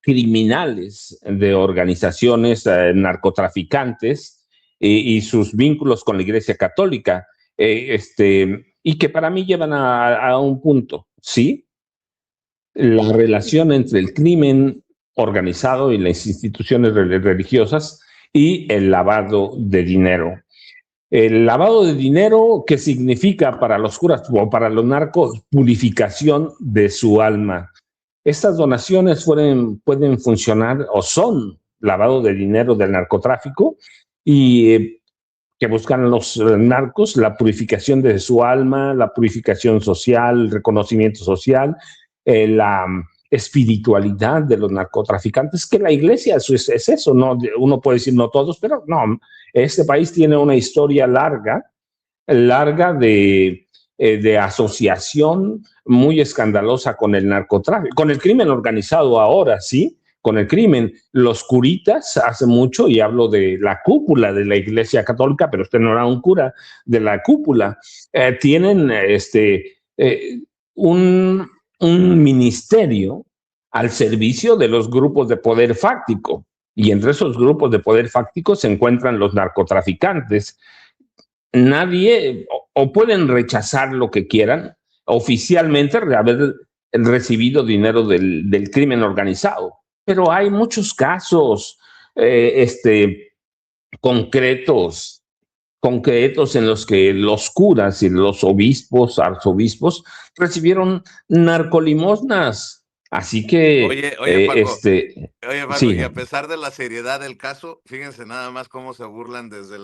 criminales de organizaciones narcotraficantes y sus vínculos con la Iglesia Católica, y que para mí llevan a un punto, ¿sí? La relación entre el crimen organizado y las instituciones religiosas y el lavado de dinero. El lavado de dinero, ¿qué significa para los curas o para los narcos? Purificación de su alma. Estas donaciones pueden funcionar o son lavado de dinero del narcotráfico y que buscan los narcos, la purificación de su alma, la purificación social, el reconocimiento social, la espiritualidad de los narcotraficantes, que la iglesia es eso, ¿no? Uno puede decir no todos, pero no, este país tiene una historia larga de asociación muy escandalosa con el narcotráfico, con el crimen organizado ahora, ¿sí? Con el crimen. Los curitas hace mucho, y hablo de la cúpula de la Iglesia Católica, pero usted no era un cura de la cúpula, tienen un ministerio al servicio de los grupos de poder fáctico. Y entre esos grupos de poder fáctico se encuentran los narcotraficantes. Nadie, o pueden rechazar lo que quieran, oficialmente haber recibido dinero del crimen organizado. Pero hay muchos casos concretos en los que los curas y los obispos, arzobispos, recibieron narcolimosnas. Así que, Oye, Paco, sí. Y a pesar de la seriedad del caso, fíjense nada más cómo se burlan desde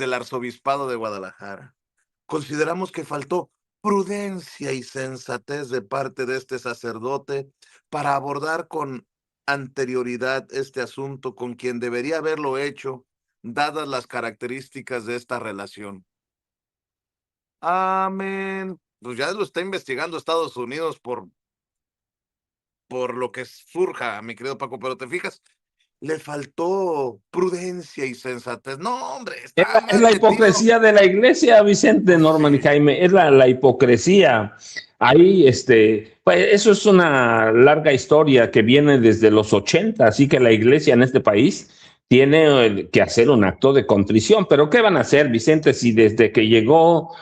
el arzobispado de Guadalajara. Consideramos que faltó prudencia y sensatez de parte de este sacerdote para abordar con anterioridad este asunto con quien debería haberlo hecho, dadas las características de esta relación. Amén. Pues ya lo está investigando Estados Unidos por lo que surja, mi querido Paco, pero te fijas, le faltó prudencia y sensatez. No, hombre, es la hipocresía de la iglesia, Vicente, Norman y Jaime, es la hipocresía. Ahí, pues eso es una larga historia que viene desde los 80, así que la iglesia en este país tiene que hacer un acto de contrición. Pero ¿qué van a hacer, Vicente, si desde que llegó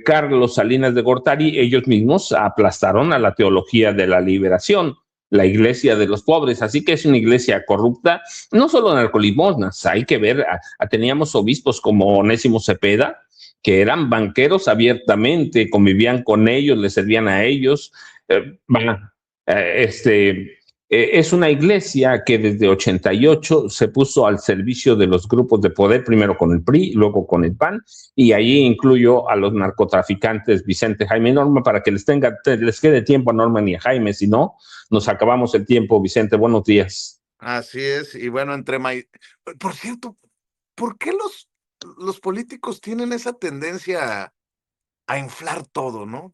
Carlos Salinas de Gortari, ellos mismos aplastaron a la teología de la liberación, la iglesia de los pobres? Así que es una iglesia corrupta, no solo narcolimosnas, hay que ver, teníamos obispos como Onésimo Cepeda, que eran banqueros abiertamente, convivían con ellos, les servían a ellos, Es una iglesia que desde 88 se puso al servicio de los grupos de poder, primero con el PRI, luego con el PAN, y ahí incluyo a los narcotraficantes Vicente, Jaime y Norma, para que les quede tiempo a Norma y a Jaime, si no, nos acabamos el tiempo. Vicente, buenos días. Así es, y bueno, por cierto, ¿por qué los políticos tienen esa tendencia a inflar todo, no?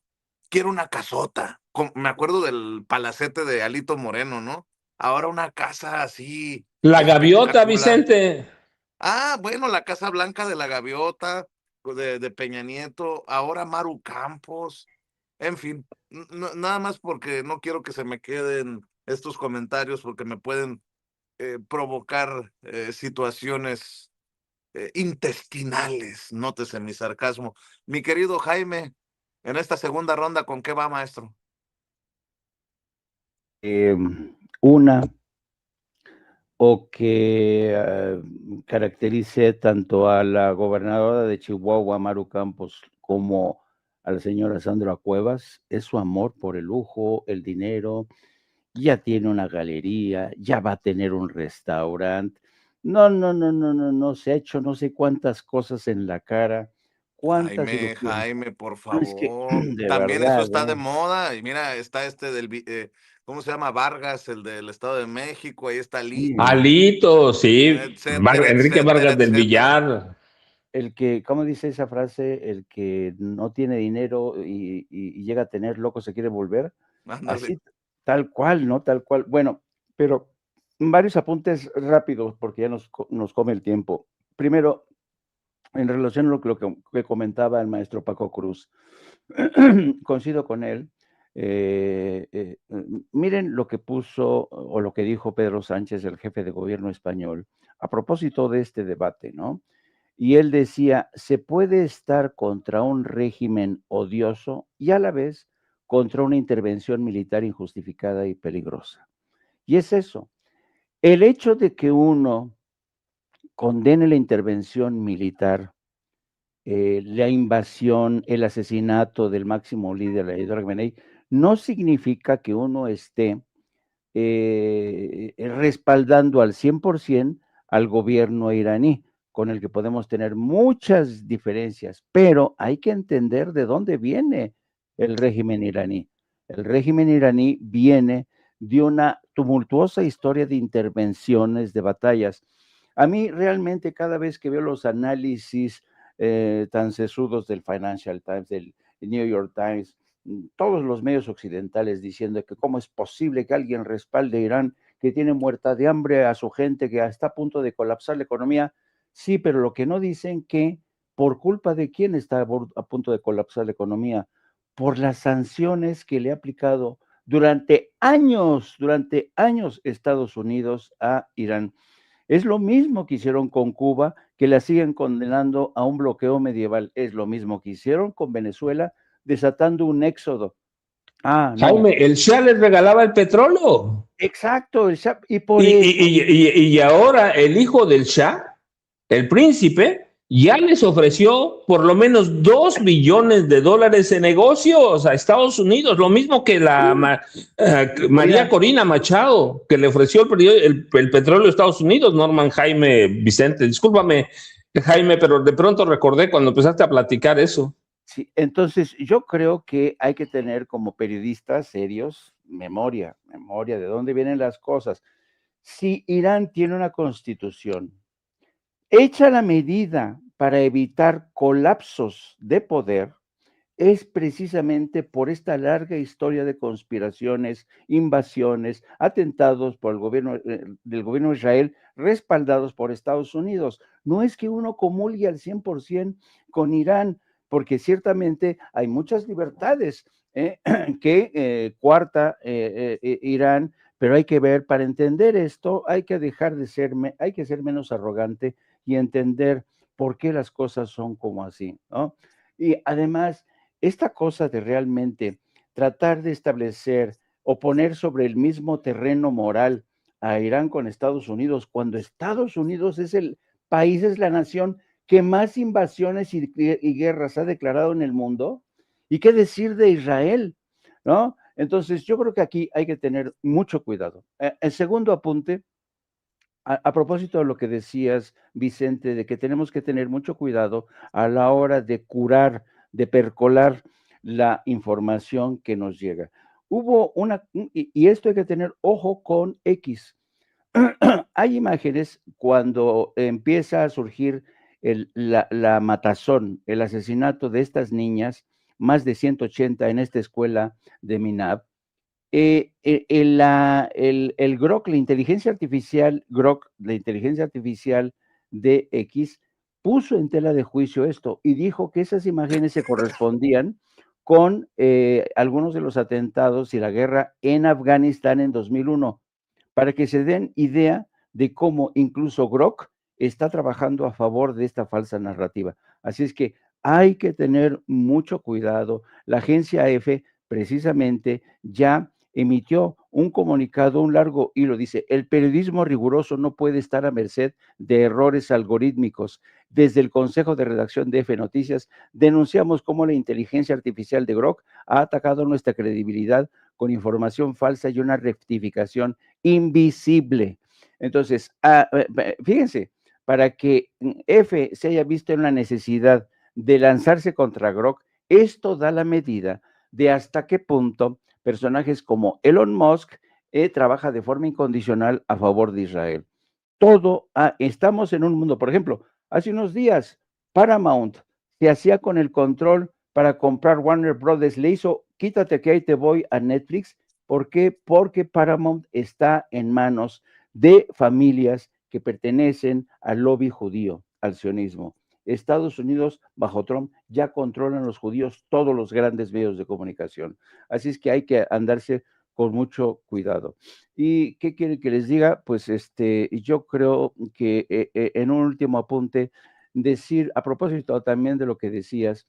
Quiero una casota. Me acuerdo del palacete de Alito Moreno, ¿no? Ahora una casa así La gaviota, espectacular. Vicente. Ah, bueno, la Casa Blanca de la Gaviota, de Peña Nieto, ahora Maru Campos, en fin, nada más porque no quiero que se me queden estos comentarios porque me pueden provocar situaciones intestinales, nótese mi sarcasmo. Mi querido Jaime, en esta segunda ronda, ¿con qué va, maestro? Una, o que caracterice tanto a la gobernadora de Chihuahua, Maru Campos, como a la señora Sandra Cuevas, es su amor por el lujo, el dinero. Ya tiene una galería, ya va a tener un restaurante. No, se ha hecho no sé cuántas cosas en la cara, cuántas cirugías. Jaime, por No, es que, favor. de También eso verdad, está de moda. Y mira, está ¿cómo se llama? Vargas, el del Estado de México. Ahí está Lito, Alito, sí. etcétera, Enrique etcétera, Vargas del etcétera. Villar. el que, ¿cómo dice esa frase? El que no tiene dinero y llega a tener loco se quiere volver. Ándale. Así, tal cual, ¿no? Tal cual. Bueno, pero varios apuntes rápidos porque ya nos come el tiempo. Primero, en relación a lo que comentaba el maestro Paco Cruz, coincido con él. Miren lo que puso o lo que dijo Pedro Sánchez, el jefe de gobierno español, a propósito de este debate, ¿no? Y él decía, se puede estar contra un régimen odioso y a la vez contra una intervención militar injustificada y peligrosa. Y es eso, el hecho de que uno condene la intervención militar, la invasión, el asesinato del máximo líder, Eduardo Khamenei, no significa que uno esté respaldando al 100% al gobierno iraní, con el que podemos tener muchas diferencias, pero hay que entender de dónde viene el régimen iraní. El régimen iraní viene de una tumultuosa historia de intervenciones, de batallas. A mí realmente cada vez que veo los análisis tan sesudos del Financial Times, del New York Times, todos los medios occidentales diciendo que cómo es posible que alguien respalde a Irán, que tiene muerta de hambre a su gente, que está a punto de colapsar la economía. Sí, pero lo que no dicen que por culpa de quién está a punto de colapsar la economía, por las sanciones que le ha aplicado durante años Estados Unidos a Irán. Es lo mismo que hicieron con Cuba, que la siguen condenando a un bloqueo medieval. Es lo mismo que hicieron con Venezuela, desatando un éxodo. Ah, no. Jaime, el Shah les regalaba el petróleo. Exacto, y por eso. Y ahora el hijo del Shah, el príncipe, ya les ofreció por lo menos $2 billones en negocios a Estados Unidos, lo mismo que María Corina Machado, que le ofreció el petróleo a Estados Unidos. Norman, Jaime, Vicente, discúlpame, Jaime, pero de pronto recordé cuando empezaste a platicar eso. Sí, entonces yo creo que hay que tener como periodistas serios memoria de dónde vienen las cosas. Si Irán tiene una constitución hecha la medida para evitar colapsos de poder, es precisamente por esta larga historia de conspiraciones, invasiones, atentados por el gobierno del gobierno de Israel, respaldados por Estados Unidos. No es que uno comulgue al 100% con Irán, porque ciertamente hay muchas libertades que cuarta Irán, pero hay que ver, para entender esto, hay que dejar de ser, hay que ser menos arrogante y entender por qué las cosas son como así, ¿no? Y además, esta cosa de realmente tratar de establecer o poner sobre el mismo terreno moral a Irán con Estados Unidos, cuando Estados Unidos es el país, es la nación que más invasiones y guerras ha declarado en el mundo. ¿Y qué decir de Israel? ¿No? Entonces, yo creo que aquí hay que tener mucho cuidado. El segundo apunte, a propósito de lo que decías, Vicente, de que tenemos que tener mucho cuidado a la hora de curar, de percolar la información que nos llega. Hubo y esto hay que tener ojo con X. Hay imágenes cuando empieza a surgir la matazón, el asesinato de estas niñas, más de 180 en esta escuela de Minab. El Grok, la inteligencia artificial, Grok, la inteligencia artificial de X, puso en tela de juicio esto y dijo que esas imágenes se correspondían con algunos de los atentados y la guerra en Afganistán en 2001, para que se den idea de cómo incluso Grok está trabajando a favor de esta falsa narrativa. Así es que hay que tener mucho cuidado. La agencia F precisamente ya emitió un comunicado, un largo hilo, dice: el periodismo riguroso no puede estar a merced de errores algorítmicos. Desde el Consejo de Redacción de F Noticias denunciamos cómo la inteligencia artificial de Grok ha atacado nuestra credibilidad con información falsa y una rectificación invisible. Entonces, fíjense, para que F se haya visto en la necesidad de lanzarse contra Grok, esto da la medida de hasta qué punto personajes como Elon Musk trabaja de forma incondicional a favor de Israel. Estamos en un mundo, por ejemplo, hace unos días Paramount se hacía con el control para comprar Warner Brothers, le hizo quítate que ahí te voy a Netflix. ¿Por qué? Porque Paramount está en manos de familias que pertenecen al lobby judío, al sionismo. Estados Unidos, bajo Trump, ya controlan los judíos todos los grandes medios de comunicación. Así es que hay que andarse con mucho cuidado. ¿Y qué quieren que les diga? Pues yo creo que en un último apunte, decir, a propósito también de lo que decías,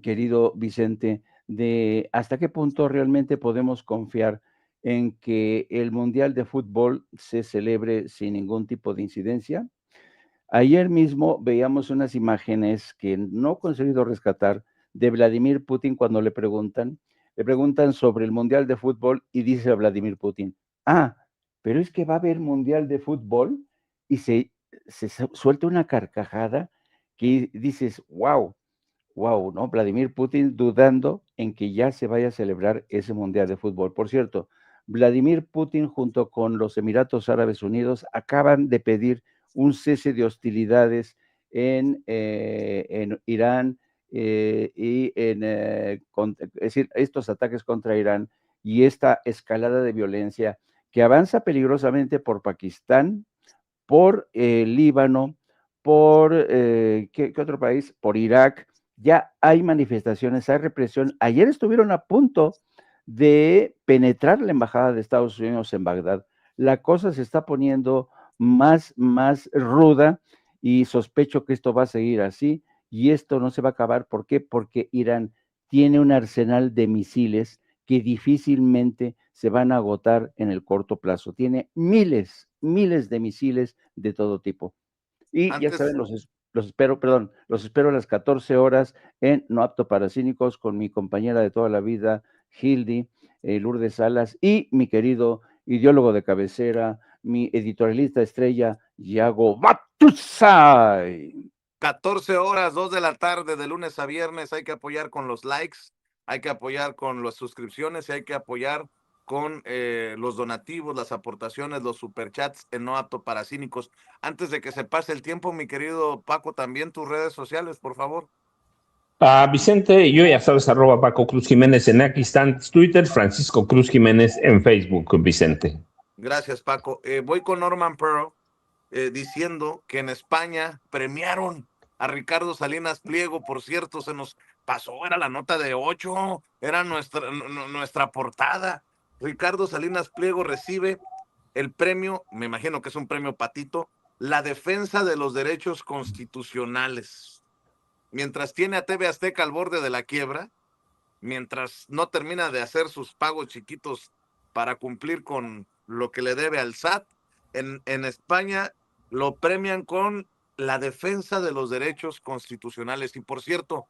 querido Vicente, de hasta qué punto realmente podemos confiar en que el Mundial de Fútbol se celebre sin ningún tipo de incidencia. Ayer mismo veíamos unas imágenes que no he conseguido rescatar de Vladimir Putin cuando le preguntan sobre el Mundial de Fútbol y dice a Vladimir Putin: pero es que va a haber Mundial de Fútbol, y se suelta una carcajada que dices, wow, ¿no? Vladimir Putin dudando en que ya se vaya a celebrar ese Mundial de Fútbol. Por cierto, Vladimir Putin junto con los Emiratos Árabes Unidos acaban de pedir un cese de hostilidades en Irán es decir, estos ataques contra Irán y esta escalada de violencia que avanza peligrosamente por Pakistán, por Líbano, por ¿qué otro país? Por Irak. Ya hay manifestaciones, hay represión. Ayer estuvieron a punto de penetrar la embajada de Estados Unidos en Bagdad. La cosa se está poniendo más ruda y sospecho que esto va a seguir así y esto no se va a acabar. ¿Por qué? Porque Irán tiene un arsenal de misiles que difícilmente se van a agotar en el corto plazo. Tiene miles de misiles de todo tipo. Y ya saben, los espero a las 14 horas en No Apto para Cínicos con mi compañera de toda la vida, Hildy Lourdes Salas, y mi querido ideólogo de cabecera, mi editorialista estrella, Yago Batusay. 14 horas, 2 de la tarde, de lunes a viernes. Hay que apoyar con los likes, hay que apoyar con las suscripciones y hay que apoyar con los donativos, las aportaciones, los superchats en No Apto para Cínicos. Antes de que se pase el tiempo, mi querido Paco, también tus redes sociales, por favor. Vicente, yo ya sabes, @ Paco Cruz Jiménez en Aquistán, Twitter, Francisco Cruz Jiménez en Facebook, Vicente. Gracias, Paco. Voy con Norman Pearl diciendo que en España premiaron a Ricardo Salinas Pliego. Por cierto, se nos pasó, era la nota de 8, era nuestra portada. Ricardo Salinas Pliego recibe el premio, me imagino que es un premio patito, la defensa de los derechos constitucionales. Mientras tiene a TV Azteca al borde de la quiebra, mientras no termina de hacer sus pagos chiquitos para cumplir con lo que le debe al SAT, en España lo premian con la defensa de los derechos constitucionales. Y por cierto,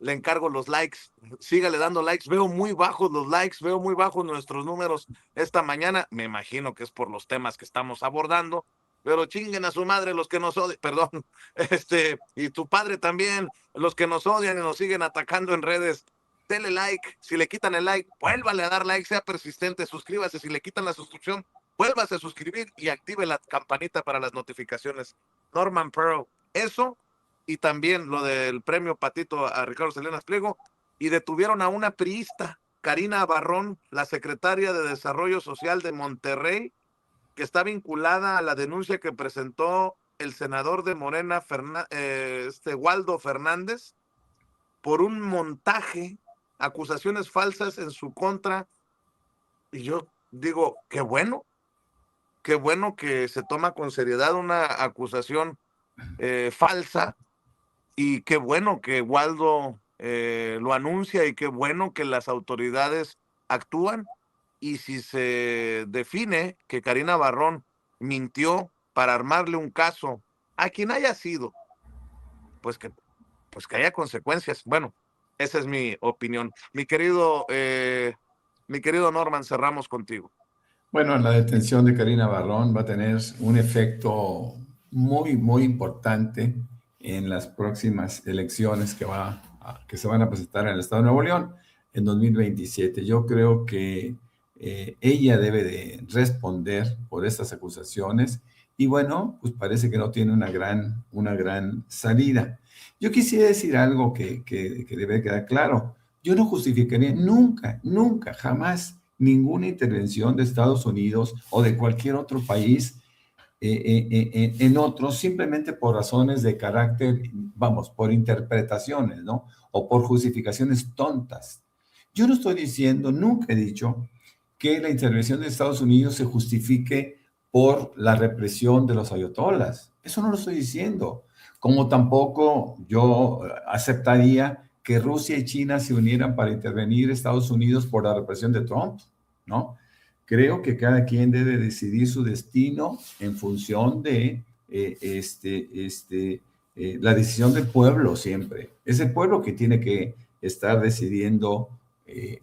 le encargo los likes. Sígale dando likes. Veo muy bajos los likes, veo muy bajos nuestros números esta mañana. Me imagino que es por los temas que estamos abordando, pero chinguen a su madre los que nos odian, perdón, y tu padre también, los que nos odian y nos siguen atacando en redes. Dele like. Si le quitan el like, vuélvale a dar like, sea persistente, suscríbase. Si le quitan la suscripción, vuélvase a suscribir y active la campanita para las notificaciones. Norman Pearl, eso, y también lo del premio Patito a Ricardo Salinas Pliego, y detuvieron a una priista, Karina Barrón, la secretaria de Desarrollo Social de Monterrey, que está vinculada a la denuncia que presentó el senador de Morena, Waldo Fernández, por un montaje, acusaciones falsas en su contra. Y yo digo, qué bueno que se toma con seriedad una acusación falsa, y qué bueno que Waldo lo anuncia, y qué bueno que las autoridades actúan. Y si se define que Karina Barrón mintió para armarle un caso a quien haya sido, pues que haya consecuencias. Bueno, esa es mi opinión. Mi querido Norman, cerramos contigo. Bueno, la detención de Karina Barrón va a tener un efecto muy, muy importante en las próximas elecciones que se van a presentar en el Estado de Nuevo León en 2027. Yo creo que ella debe de responder por estas acusaciones y bueno, pues parece que no tiene una gran salida. Yo quisiera decir algo que debe quedar claro. Yo no justificaría nunca, jamás ninguna intervención de Estados Unidos o de cualquier otro país en otros, simplemente por razones de carácter, vamos, por interpretaciones, ¿no? O por justificaciones tontas. Yo no estoy diciendo, nunca he dicho que la intervención de Estados Unidos se justifique por la represión de los ayatolas. Eso no lo estoy diciendo. Como tampoco yo aceptaría que Rusia y China se unieran para intervenir Estados Unidos por la represión de Trump, ¿no? Creo que cada quien debe decidir su destino en función de la decisión del pueblo siempre. Es el pueblo que tiene que estar decidiendo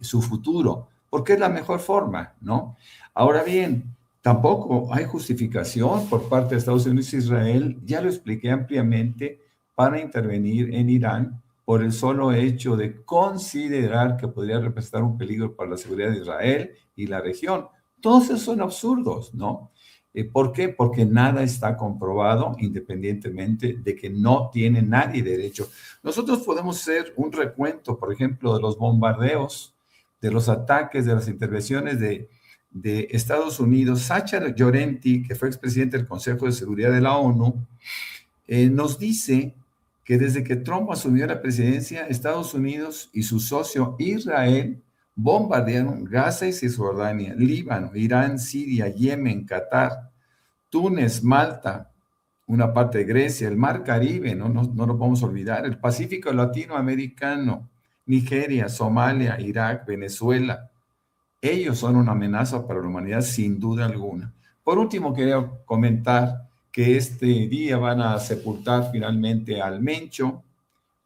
su futuro, porque es la mejor forma, ¿no? Ahora bien, tampoco hay justificación por parte de Estados Unidos e Israel, ya lo expliqué ampliamente, para intervenir en Irán por el solo hecho de considerar que podría representar un peligro para la seguridad de Israel y la región. Todos esos son absurdos, ¿no? ¿Por qué? Porque nada está comprobado, independientemente de que no tiene nadie derecho. Nosotros podemos hacer un recuento, por ejemplo, de los bombardeos, de los ataques, de las intervenciones de Estados Unidos. Sacha Llorenti, que fue expresidente del Consejo de Seguridad de la ONU, nos dice que desde que Trump asumió la presidencia, Estados Unidos y su socio Israel bombardearon Gaza y Cisjordania, Líbano, Irán, Siria, Yemen, Qatar, Túnez, Malta, una parte de Grecia, el Mar Caribe, no lo podemos olvidar, el Pacífico latinoamericano, Nigeria, Somalia, Irak, Venezuela. Ellos son una amenaza para la humanidad sin duda alguna. Por último, quería comentar que este día van a sepultar finalmente al Mencho.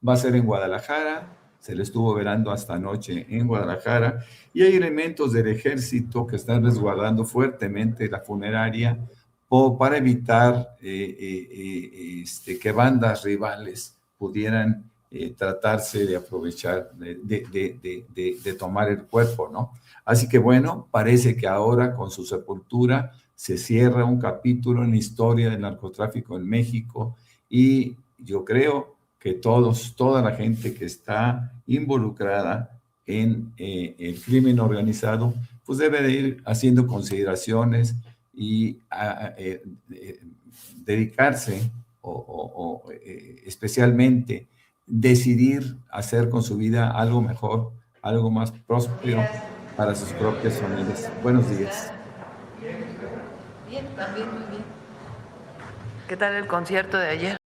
Va a ser en Guadalajara, se le estuvo velando hasta anoche en Guadalajara, y hay elementos del ejército que están resguardando fuertemente la funeraria para evitar que bandas rivales pudieran tratarse de aprovechar, de tomar el cuerpo, ¿no? Así que bueno, parece que ahora con su sepultura se cierra un capítulo en la historia del narcotráfico en México, y yo creo que toda la gente que está involucrada en el crimen organizado, pues debe de ir haciendo consideraciones y dedicarse o especialmente decidir hacer con su vida algo mejor, algo más próspero para sus propias familias. Buenos días. Bien, también muy bien. ¿Qué tal el concierto de ayer?